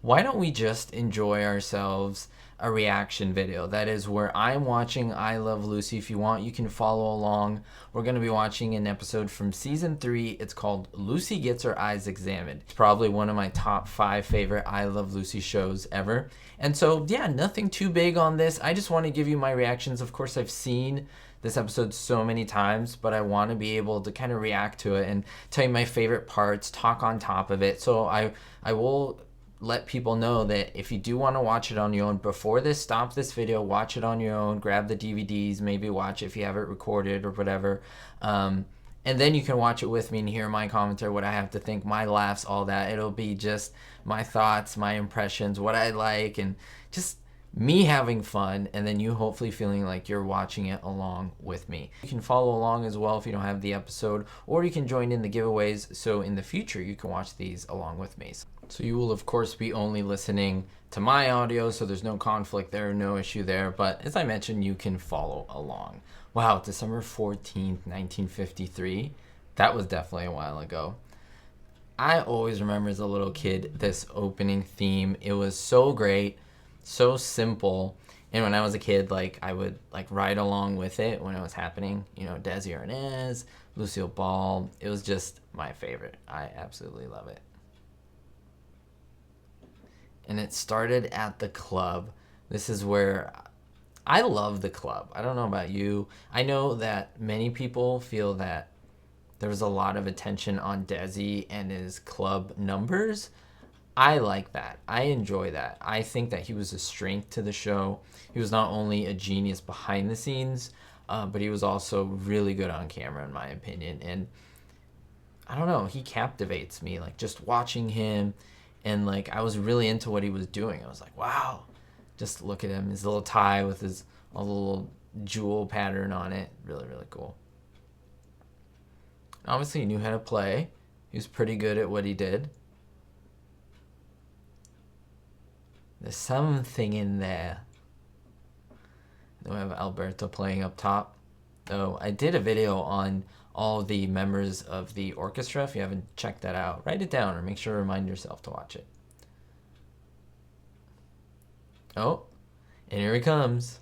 why don't we just enjoy ourselves a reaction video? That is where I'm watching I Love Lucy. If you want, you can follow along. We're going to be watching an episode from season 3. It's called Lucy Gets Her Eyes Examined. It's probably one of my top 5 favorite I Love Lucy shows ever. And so, yeah, nothing too big on this. I just want to give you my reactions. Of course, I've seen this episode so many times, but I want to be able to kind of react to it and tell you my favorite parts, talk on top of it. So I will let people know that if you do want to watch it on your own, before this, stop this video, watch it on your own, grab the DVDs, maybe watch it if you have it recorded or whatever. And then you can watch it with me and hear my commentary, what I have to think, my laughs, all that. It'll be just my thoughts, my impressions, what I like, and just me having fun, and then you hopefully feeling like you're watching it along with me. You can follow along as well if you don't have the episode, or you can join in the giveaways, so in the future you can watch these along with me. So you will of course be only listening to my audio, so there's no conflict there, no issue there, but as I mentioned, you can follow along. Wow, December 14th, 1953. That was definitely a while ago. I always remember as a little kid this opening theme. It was so great, so simple, and when I was a kid, like, I would like ride along with it when it was happening. You know, Desi Arnaz, Lucille Ball. It was just my favorite. I absolutely love it. And it started at the club. This is where I love the club. I don't know about you. I know that many people feel that there was a lot of attention on Desi and his club numbers. I like that. I enjoy that. I think that he was a strength to the show. He was not only a genius behind the scenes, but he was also really good on camera, in my opinion. And I don't know, he captivates me. Like, just watching him, and like, I was really into what he was doing. I was like, wow, just look at him, his little tie with his a little jewel pattern on it. Really, really cool. Obviously, he knew how to play. He was pretty good at what he did. There's something in there. Then we have Alberto playing up top. Oh, I did a video on all the members of the orchestra. If you haven't checked that out, write it down or make sure to remind yourself to watch it. Oh, and here he comes.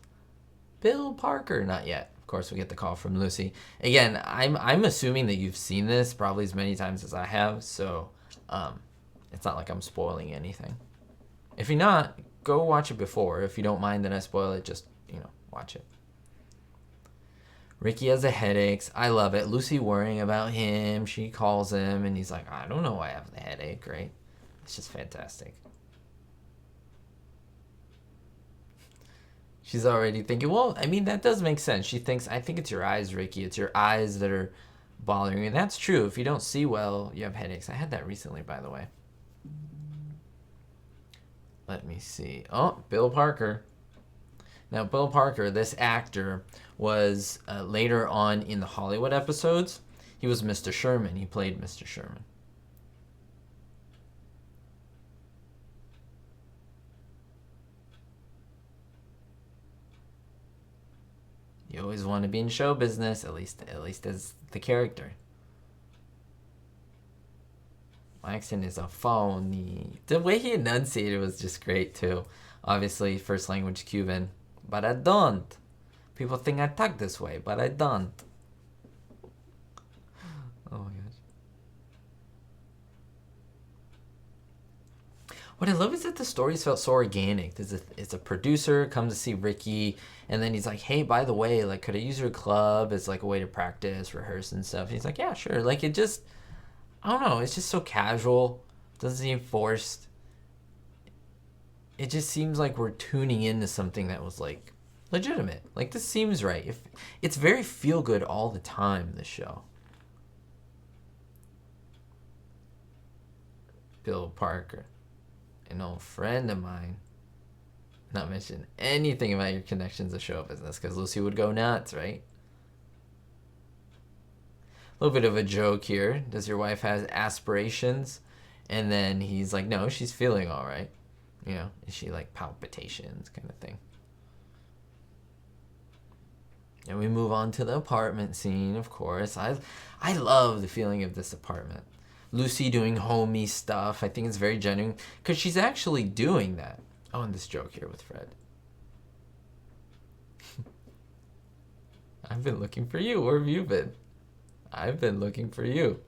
Bill Parker. Not yet. Of course, we get the call from Lucy. Again, I'm assuming that you've seen this probably as many times as I have, so it's not like I'm spoiling anything. If you're not, go watch it before. If you don't mind that I spoil it, just, watch it. Ricky has the headaches. I love it. Lucy worrying about him. She calls him, and he's like, I don't know why I have the headache, right? It's just fantastic. She's already thinking, well, I mean, that does make sense. She thinks, I think it's your eyes, Ricky. It's your eyes that are bothering you. And that's true. If you don't see well, you have headaches. I had that recently, by the way. Let me see. Oh, Bill Parker. Now, Bill Parker, this actor, was later on in the Hollywood episodes. He was Mr. Sherman. He played Mr. Sherman. You always want to be in show business, at least as the character. My accent is a phony. The way he enunciated was just great too. Obviously, first language Cuban, but I don't. People think I talk this way, but I don't. Oh my gosh. What I love is that the stories felt so organic. It's a producer comes to see Ricky, and then he's like, hey, by the way, like, could I use your club as like a way to practice, rehearse and stuff? And he's like, yeah, sure. Like, it just, I don't know, it's just so casual. Doesn't seem forced. It just seems like we're tuning into something that was like legitimate. Like, this seems right. If it's very feel good all the time, this show. Bill Parker, an old friend of mine. Not mention anything about your connections to show business, because Lucy would go nuts, right? A little bit of a joke here. Does your wife have aspirations? And then he's like, no, she's feeling all right. Is she like palpitations kind of thing? And we move on to the apartment scene, of course. I love the feeling of this apartment. Lucy doing homey stuff. I think it's very genuine because she's actually doing that. Oh, and this joke here with Fred. I've been looking for you. Where have you been? I've been looking for you.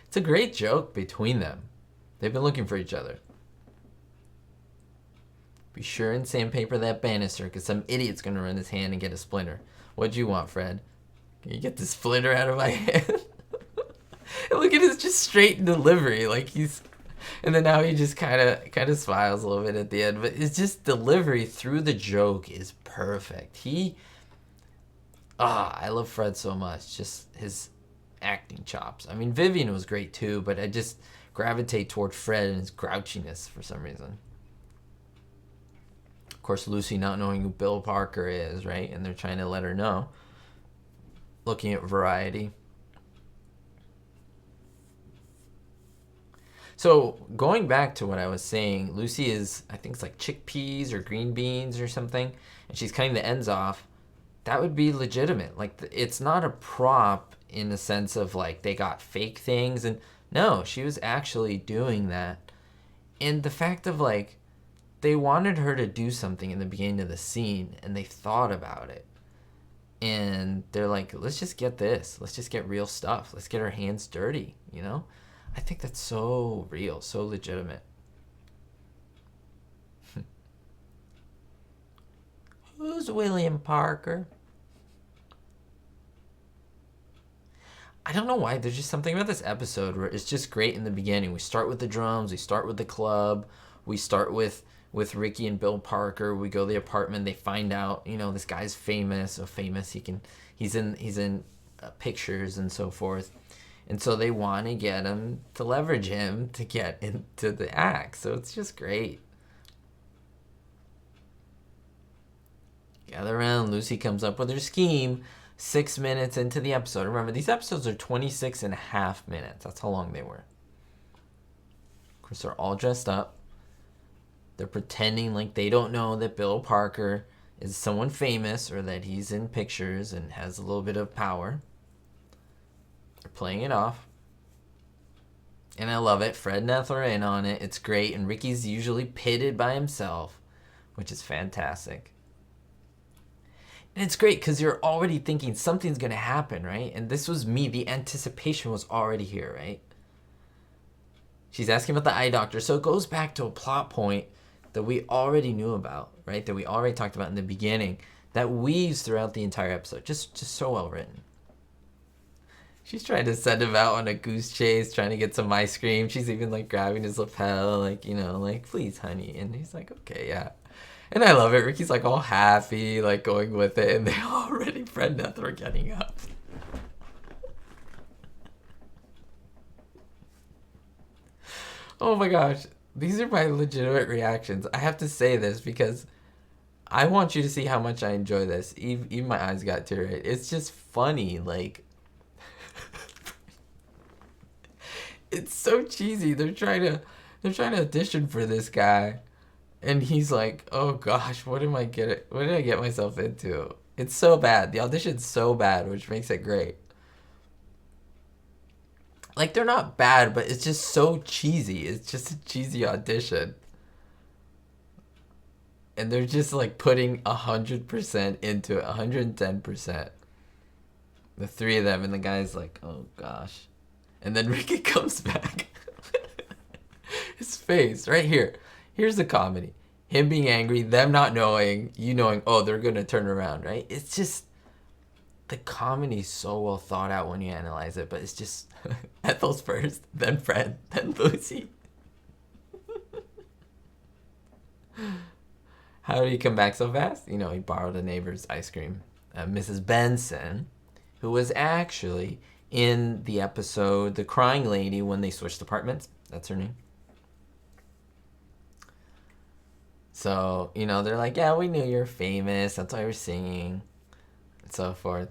It's a great joke between them. They've been looking for each other. Be sure and sandpaper that banister because some idiot's going to run his hand and get a splinter. What'd you want, Fred? Can you get the splinter out of my hand? Look at his just straight delivery. Like he's... And then now he just kind of smiles a little bit at the end. But it's just delivery through the joke is perfect. I love Fred so much. Just his acting chops. I mean, Vivian was great too, but I just gravitate toward Fred and his grouchiness for some reason. Of course, Lucy not knowing who Bill Parker is, right? And they're trying to let her know. Looking at Variety. So, going back to what I was saying, Lucy is, I think it's like chickpeas or green beans or something, and she's cutting the ends off. That would be legitimate. Like, it's not a prop in the sense of, like, they got fake things. And no, she was actually doing that. And the fact of, like, they wanted her to do something in the beginning of the scene, and they thought about it. And they're like, let's just get this. Let's just get real stuff. Let's get our hands dirty, you know? I think that's so real, so legitimate. Who's William Parker? I don't know why. There's just something about this episode where it's just great in the beginning. We start with the drums. We start with the club. We start with Ricky and Bill Parker. We go to the apartment. They find out, you know, this guy's famous. So famous he's in pictures and so forth. And so they want to get him to leverage him to get into the act. So it's just great. Gather around. Lucy comes up with her scheme 6 minutes into the episode. Remember, these episodes are 26 and a half minutes. That's how long they were. Of course, they're all dressed up. They're pretending like they don't know that Bill Parker is someone famous or that he's in pictures and has a little bit of power. They're playing it off. And I love it. Fred and Ethel are in on it. It's great. And Ricky's usually pitted by himself, which is fantastic. And it's great because you're already thinking something's going to happen, right? And this was me. The anticipation was already here, right? She's asking about the eye doctor. So it goes back to a plot point that we already knew about, right? That we already talked about in the beginning. That weaves throughout the entire episode. Just so well written. She's trying to send him out on a goose chase, trying to get some ice cream. She's even like grabbing his lapel, like, you know, like, please, honey. And he's like, okay, yeah. And I love it. Ricky's like all happy, like going with it. And they already, Fred and Ethel are getting up. Oh my gosh. These are my legitimate reactions. I have to say this because I want you to see how much I enjoy this. Even my eyes got teary-eyed. It's just funny, like... It's so cheesy. They're trying to audition for this guy, and he's like, "Oh gosh, what did I get myself into?" It's so bad. The audition's so bad, which makes it great. Like, they're not bad, but it's just so cheesy. It's just a cheesy audition. And they're just like putting 100% into it, 110%. The three of them, and the guy's like, "Oh gosh." And then Ricky comes back. His face, right here. Here's the comedy. Him being angry, them not knowing, you knowing, oh, they're going to turn around, right? It's just, the comedy's so well thought out when you analyze it, but it's just, Ethel's first, then Fred, then Lucy. How did he come back so fast? You know, he borrowed a neighbor's ice cream. Mrs. Benson, who was actually... in the episode, the crying lady, when they switched apartments. That's her name. So, you know, they're like, yeah, we knew you're famous. That's why we're singing. And so forth.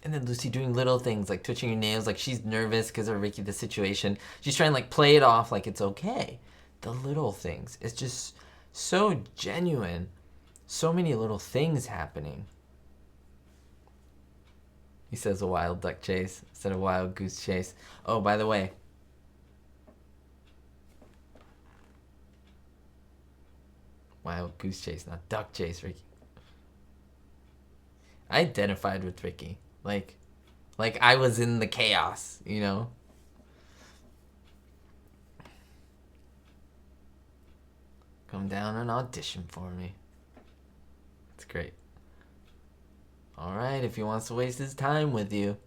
And then Lucy doing little things, like twitching her nails, like she's nervous because of Ricky, the situation. She's trying to, like, play it off like it's okay. The little things. It's just so genuine. So many little things happening. He says a wild duck chase instead of wild goose chase. Oh, by the way. Wild goose chase, not duck chase, Ricky. I identified with Ricky. Like I was in the chaos, you know? Come down and audition for me. It's great. Alright, if he wants to waste his time with you.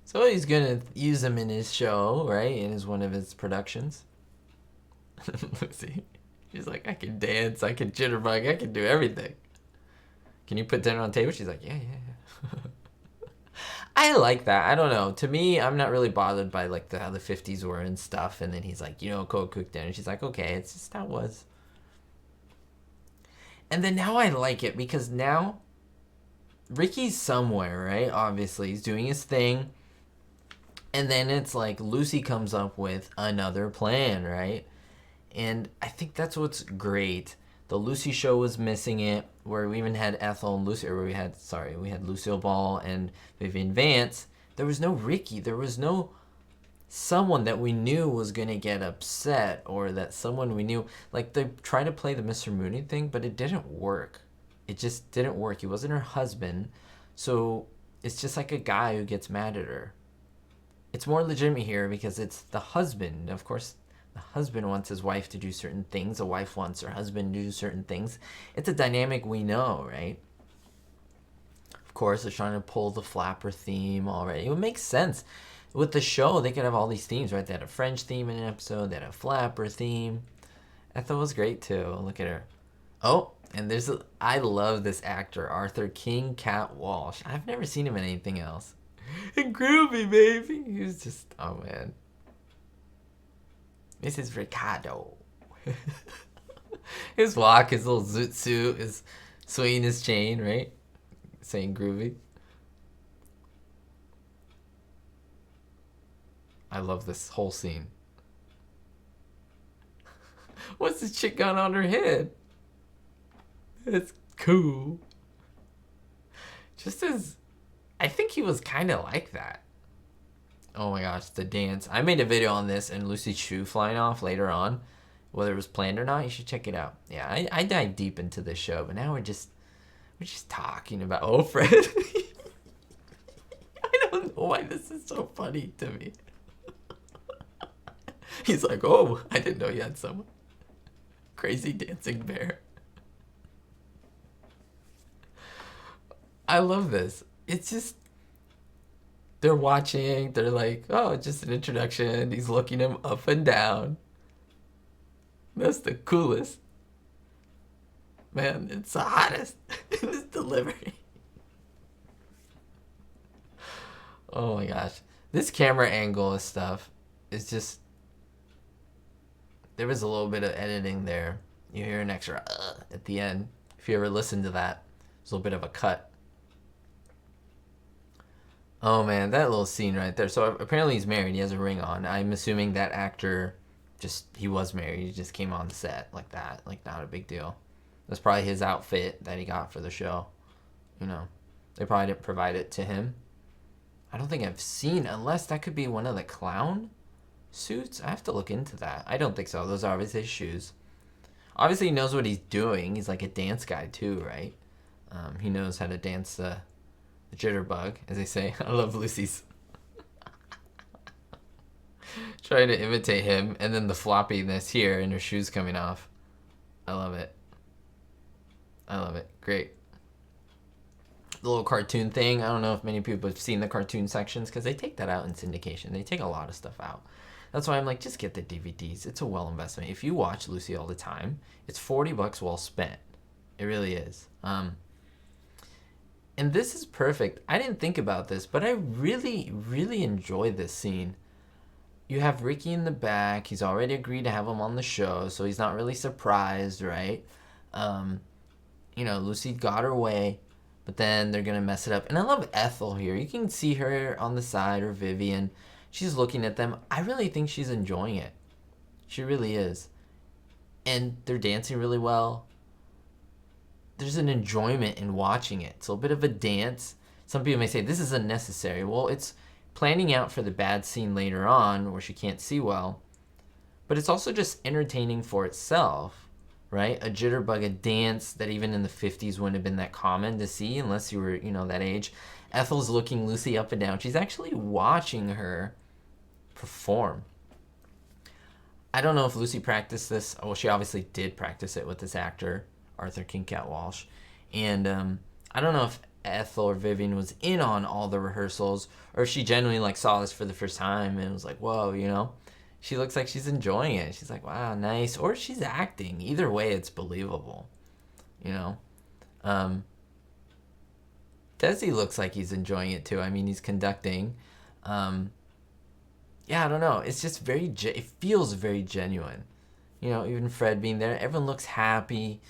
So he's gonna use him in his show, right? In one of his productions. Lucy, she's like, I can dance, I can jitterbug, I can do everything. Can you put dinner on the table? She's like, yeah. I like that. I don't know. To me, I'm not really bothered by like how the 50s were and stuff. And then he's like, go cook dinner. She's like, okay, it's just how it was. And then now I like it because now Ricky's somewhere, right? Obviously, he's doing his thing. And then it's like Lucy comes up with another plan, right? And I think that's what's great. The Lucy show was missing it, where we even had Ethel and Lucy, or we had Lucille Ball and Vivian Vance. There was no Ricky. There was no someone that we knew was going to get upset, or that someone we knew. Like, they tried to play the Mr. Mooney thing, but it didn't work. It just didn't work. He wasn't her husband. So it's just like a guy who gets mad at her. It's more legitimate here because it's the husband. Of course, the husband wants his wife to do certain things. A wife wants her husband to do certain things. It's a dynamic we know, right? Of course, they're trying to pull the flapper theme already. It would make sense. With the show, they could have all these themes, right? They had a French theme in an episode. They had a flapper theme. Ethel was great, too. Look at her. Oh, and I love this actor, Arthur King Cat Walsh. I've never seen him in anything else. And groovy, baby. He was just, oh, man. Mrs. Ricardo. His walk, his little zoot suit, is swinging his chain, right? Saying groovy. I love this whole scene. What's this chick got on her head? It's cool. Just as... I think he was kind of like that. Oh my gosh, the dance. I made a video on this and Lucy's shoe flying off later on. Whether it was planned or not, you should check it out. Yeah, I dive deep into this show, but now we're just talking about... Oh, Fred. I don't know why this is so funny to me. He's like, oh, I didn't know you had someone. Crazy dancing bear. I love this. It's just, they're watching, they're like, oh, just an introduction. He's looking him up and down. That's the coolest. Man, it's the hottest in this delivery. Oh my gosh. This camera angle and stuff is just, there was a little bit of editing there. You hear an extra at the end. If you ever listen to that, there's a little bit of a cut. Oh man, that little scene right there. So apparently he's married. He has a ring on. I'm assuming that actor he was married. He just came on the set like that. Like, not a big deal. That's probably his outfit that he got for the show. You know, they probably didn't provide it to him. I don't think I've seen, unless that could be one of the clown suits. I have to look into that. I don't think so. Those are obviously his shoes. Obviously he knows what he's doing. He's like a dance guy too, right? He knows how to dance the jitterbug, as they say. I love Lucy's trying to imitate him, and then the floppiness here and her shoes coming off. I love it. I love it. Great. The little cartoon thing. I don't know if many people have seen the cartoon sections, because they take that out in syndication. They take a lot of stuff out. That's why I'm like, just get the DVDs. It's a well investment. If you watch Lucy all the time, it's $40 well spent. It really is. And this is perfect. I didn't think about this, but I really, really enjoy this scene. You have Ricky in the back. He's already agreed to have him on the show, so he's not really surprised, right? Lucy got her way, but then they're going to mess it up. And I love Ethel here. You can see her on the side, or Vivian. She's looking at them. I really think she's enjoying it. She really is. and they're dancing really well. There's an enjoyment in watching it. It's a little bit of a dance. Some people may say this is unnecessary. Well, it's planning out for the bad scene later on where she can't see well, but it's also just entertaining for itself, right? A jitterbug, a dance that even in the 50s wouldn't have been that common to see unless you were, that age. Ethel's looking Lucy up and down. She's actually watching her perform. I don't know if Lucy practiced this. Well, she obviously did practice it with this actor, Arthur Kincat Walsh. And I don't know if Ethel or Vivian was in on all the rehearsals, or if she genuinely saw this for the first time and was like, whoa, She looks like she's enjoying it. She's like, wow, nice. Or she's acting. Either way, it's believable. Desi looks like he's enjoying it too. I mean, he's conducting. Yeah, I don't know. It's just it feels very genuine. Even Fred being there, everyone looks happy.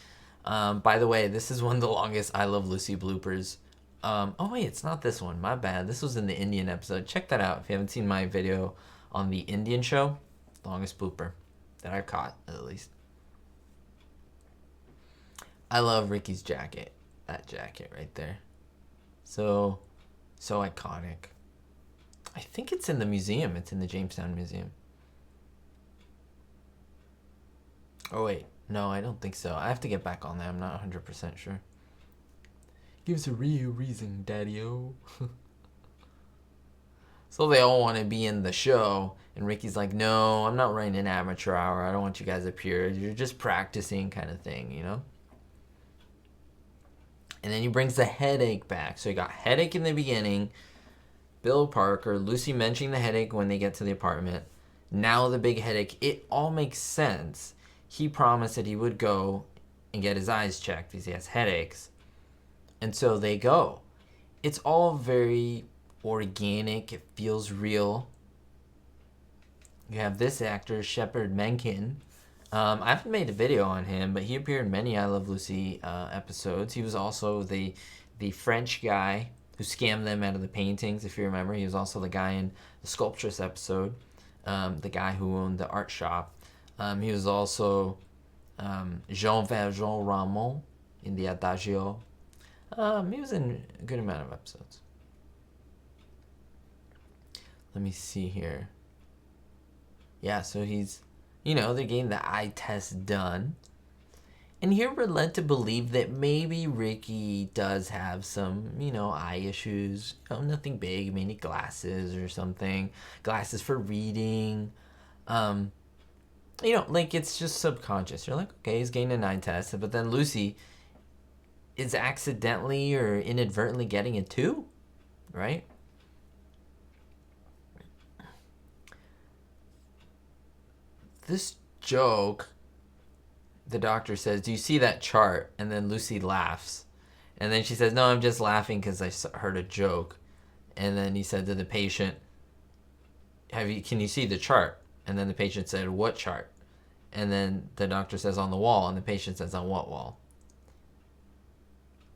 By the way, this is one of the longest I Love Lucy bloopers. Oh wait, it's not this one. My bad. This was in the Indian episode. Check that out if you haven't seen my video on the Indian show. Longest blooper that I caught, at least. I love Ricky's jacket. That jacket right there. So iconic. I think it's in the museum. It's in the Jamestown Museum. Oh, wait. No, I don't think so. I have to get back on that. I'm not 100% sure. Give us a real reason, Daddy-o. So they all want to be in the show. And Ricky's like, no, I'm not running an amateur hour. I don't want you guys up here. You're just practicing kind of thing, And then he brings the headache back. So you got headache in the beginning. Bill Parker, Lucy mentioning the headache when they get to the apartment. Now the big headache. It all makes sense. He promised that he would go and get his eyes checked because he has headaches. And so they go. It's all very organic. It feels real. You have this actor, Shepard Menken. I haven't made a video on him, but he appeared in many I Love Lucy episodes. He was also the French guy who scammed them out of the paintings, if you remember. He was also the guy in the Sculptress episode, the guy who owned the art shop. He was also Jean Valjean Rameau in the Adagio. He was in a good amount of episodes. Let me see here. Yeah, so he's, they're getting the eye test done. And here we're led to believe that maybe Ricky does have some, eye issues. Nothing big, maybe glasses or something. Glasses for reading. It's just subconscious. You're like, okay, he's getting an eye test. But then Lucy is accidentally or inadvertently getting it too, right? This joke, the doctor says, do you see that chart? And then Lucy laughs. And then she says, no, I'm just laughing because I heard a joke. And then he said to the patient, can you see the chart? And then the patient said, what chart? And then the doctor says, on the wall. And the patient says, on what wall?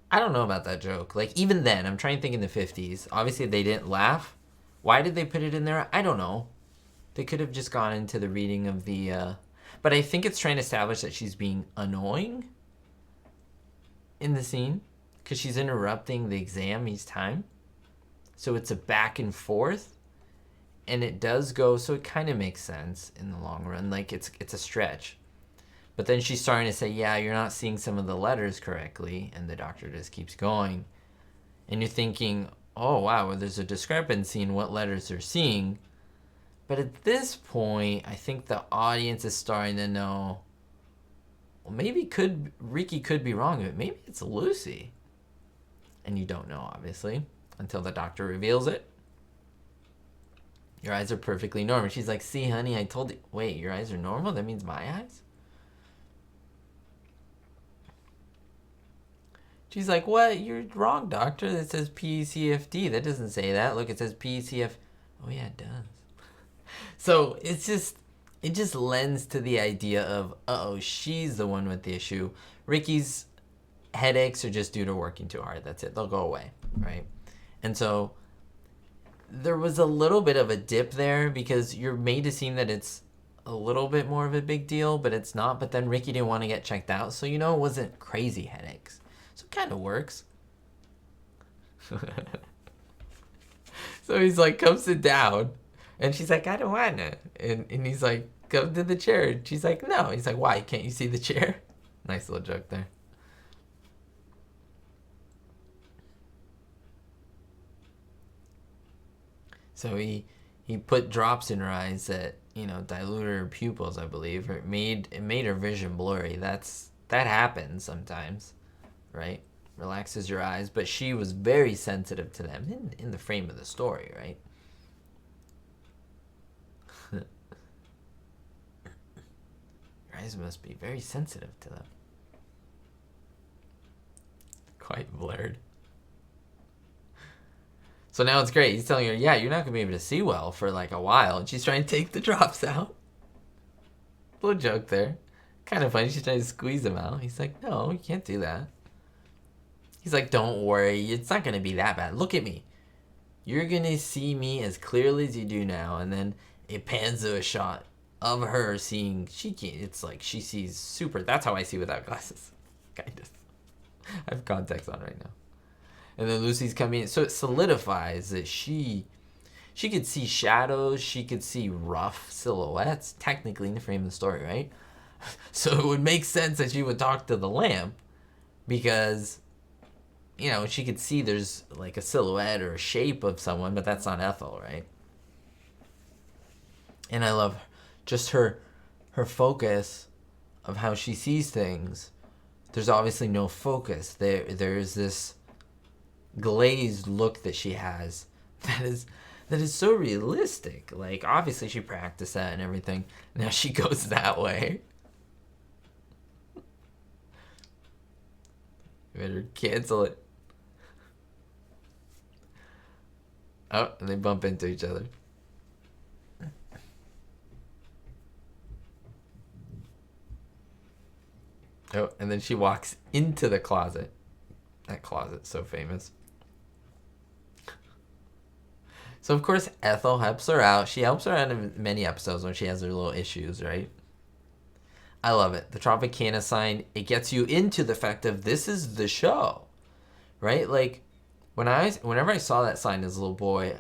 I don't know about that joke. Even then, I'm trying to think in the 50s. Obviously, they didn't laugh. Why did they put it in there? I don't know. They could have just gone into the reading of the... But I think it's trying to establish that she's being annoying in the scene because she's interrupting the exam each time. So it's a back and forth. And it does go... So it kind of makes sense in the long run. It's a stretch. But then she's starting to say, yeah, you're not seeing some of the letters correctly. And the doctor just keeps going. And you're thinking, oh, wow, well, there's a discrepancy in what letters they're seeing. But at this point, I think the audience is starting to know, well, maybe Ricky could be wrong, but maybe it's Lucy. And you don't know, obviously, until the doctor reveals it. Your eyes are perfectly normal. She's like, see, honey, I told you. Wait, your eyes are normal? That means my eyes? She's like, what? You're wrong, doctor. That says PECFD. That doesn't say that. Look, it says PECF. Oh, yeah, it does. So it just lends to the idea of, she's the one with the issue. Ricky's headaches are just due to working too hard. That's it. They'll go away, right? And so there was a little bit of a dip there because you're made to seem that it's a little bit more of a big deal, but it's not. But then Ricky didn't want to get checked out, so it wasn't crazy headaches. So it kind of works. So he's like, come sit down. And she's like, I don't want to. And he's like, come to the chair. And she's like, no. He's like, why? Can't you see the chair? Nice little joke there. So he put drops in her eyes that, diluted her pupils, I believe. It made her vision blurry. That happens sometimes, right? Relaxes your eyes. But she was very sensitive to them in the frame of the story, right? Your eyes must be very sensitive to them. Quite blurred. So now it's great. He's telling her, yeah, you're not going to be able to see well for like a while. And she's trying to take the drops out. Little joke there. Kind of funny. She's trying to squeeze them out. He's like, no, you can't do that. He's like, don't worry. It's not going to be that bad. Look at me. You're going to see me as clearly as you do now. And then it pans to a shot of her seeing. It's like she sees super. That's how I see without glasses. Kind of. I have contacts on right now. And then Lucy's coming in. So it solidifies that she could see shadows. She could see rough silhouettes, technically, in the frame of the story, right? So it would make sense that she would talk to the lamp because, she could see there's like a silhouette or a shape of someone, but that's not Ethel, right? And I love just her focus of how she sees things. There's obviously no focus. There's this glazed look that she has that is so realistic. Like, obviously she practiced that and everything. Now she goes that way. You better cancel it. Oh, and they bump into each other. Oh, and then she walks into the closet. That closet's so famous. So, of course, Ethel helps her out. She helps her out in many episodes when she has her little issues, right? I love it. The Tropicana sign, it gets you into the fact of this is the show, right? Like, whenever I saw that sign as a little boy,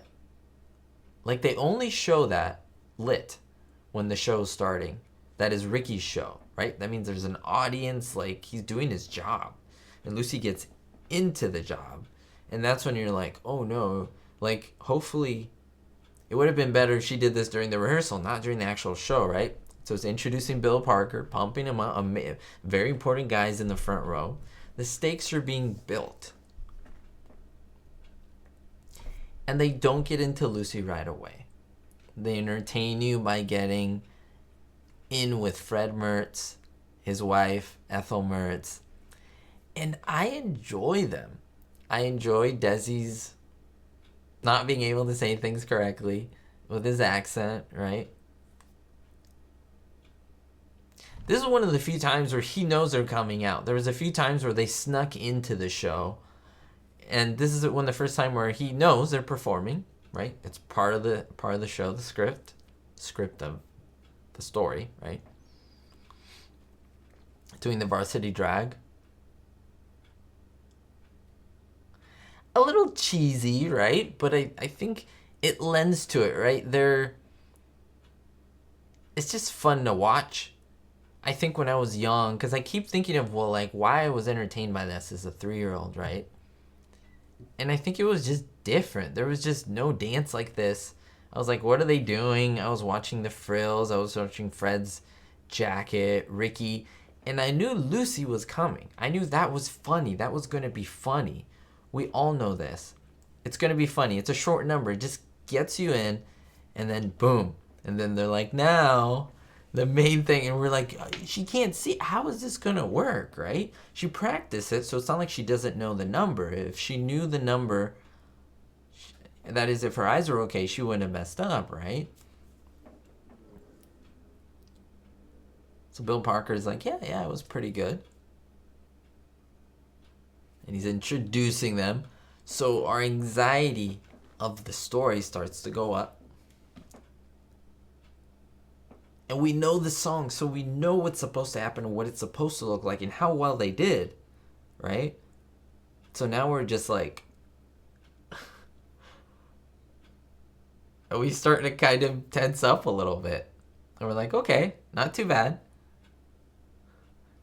like, they only show that lit when the show's starting. That is Ricky's show, right? That means there's an audience, like, he's doing his job. And Lucy gets into the job. And that's when you're like, oh, no. Like, hopefully, it would have been better if she did this during the rehearsal, not during the actual show, right? So it's introducing Bill Parker, pumping him out, very important guys in the front row. The stakes are being built. And they don't get into Lucy right away. They entertain you by getting in with Fred Mertz, his wife, Ethel Mertz. And I enjoy them. I enjoy Desi's not being able to say things correctly with his accent, right? This is one of the few times where he knows they're coming out. There was a few times where they snuck into the show. And this is the first time where he knows they're performing, right? It's part of the show, the script of the story, right? Doing the varsity drag. A little cheesy, right? But I think it lends to it, right? It's just fun to watch. I think when I was young, because I keep thinking of, well, like, why I was entertained by this as a 3-year-old, right? And I think it was just different. There was just no dance like this. I was like, what are they doing? I was watching the frills. I was watching Fred's jacket, Ricky. And I knew Lucy was coming. I knew that was funny. That was going to be funny. We all know this. It's going to be funny. It's a short number. It just gets you in, and then boom. And then they're like, now, the main thing. And we're like, she can't see. How is this going to work, right? She practiced it, so it's not like she doesn't know the number. If she knew the number, that is, if her eyes were okay, she wouldn't have messed up, right? So Bill Parker's like, yeah, it was pretty good. And he's introducing them. So our anxiety of the story starts to go up. And we know the song, so we know what's supposed to happen and what it's supposed to look like and how well they did, right? So now we're just like, we start to kind of tense up a little bit. And we're like, okay, not too bad.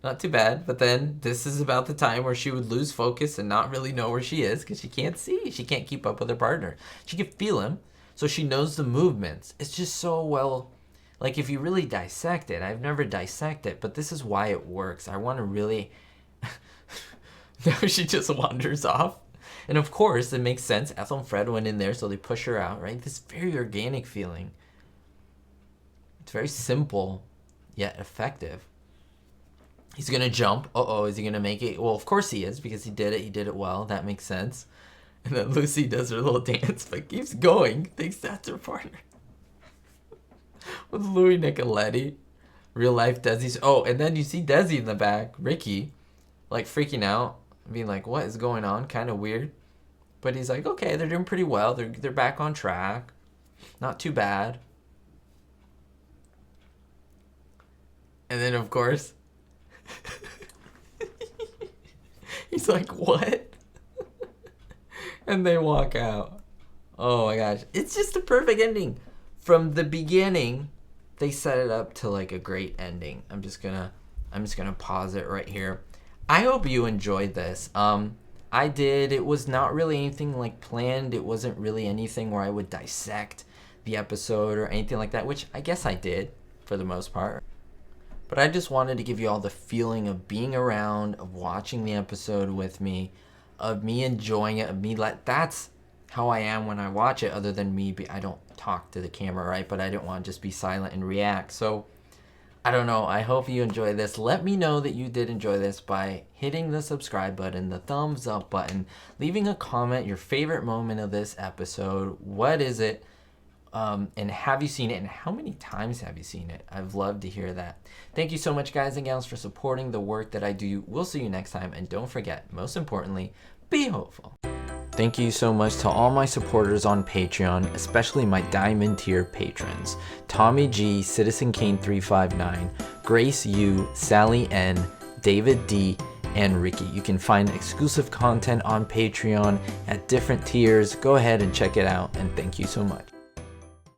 Not too bad. But then this is about the time where she would lose focus and not really know where she is because she can't see. She can't keep up with her partner. She can feel him, so she knows the movements. It's just so well, like if you really dissect it, I've never dissected it, but this is why it works. I want to really, now she just wanders off. And of course, it makes sense. Ethel and Fred went in there, so they push her out, right? This very organic feeling. It's very simple, yet effective. He's going to jump. Uh-oh, is he going to make it? Well, of course he is, because he did it. He did it well. That makes sense. And then Lucy does her little dance, but keeps going. Thinks that's her partner. With Louis Nicoletti. Real life Desi's. Oh, and then you see Desi in the back, Ricky, like freaking out, being like, what is going on? Kind of weird. But he's like, okay, they're doing pretty well. They're back on track. Not too bad. And then, of course, he's like, what? And they walk out. Oh my gosh. It's just a perfect ending. From the beginning, they set it up to like a great ending. I'm just gonna pause it right here. I hope you enjoyed this. I did. It was not really anything like planned. It wasn't really anything where I would dissect the episode or anything like that, which I guess I did for the most part. But I just wanted to give you all the feeling of being around, of watching the episode with me, of me enjoying it, of me that's how I am when I watch it, other than me, I don't talk to the camera, right? But I didn't want to just be silent and react. So I don't know. I hope you enjoy this. Let me know that you did enjoy this by hitting the subscribe button, the thumbs up button, leaving a comment, your favorite moment of this episode. What is it? And have you seen it? And how many times have you seen it? I'd love to hear that. Thank you so much, guys and gals, for supporting the work that I do. We'll see you next time. And don't forget, most importantly, be hopeful. Thank you so much to all my supporters on Patreon, especially my Diamond tier patrons. Tommy G, Citizen Kane 359, Grace U, Sally N, David D, and Ricky. You can find exclusive content on Patreon at different tiers. Go ahead and check it out, and thank you so much.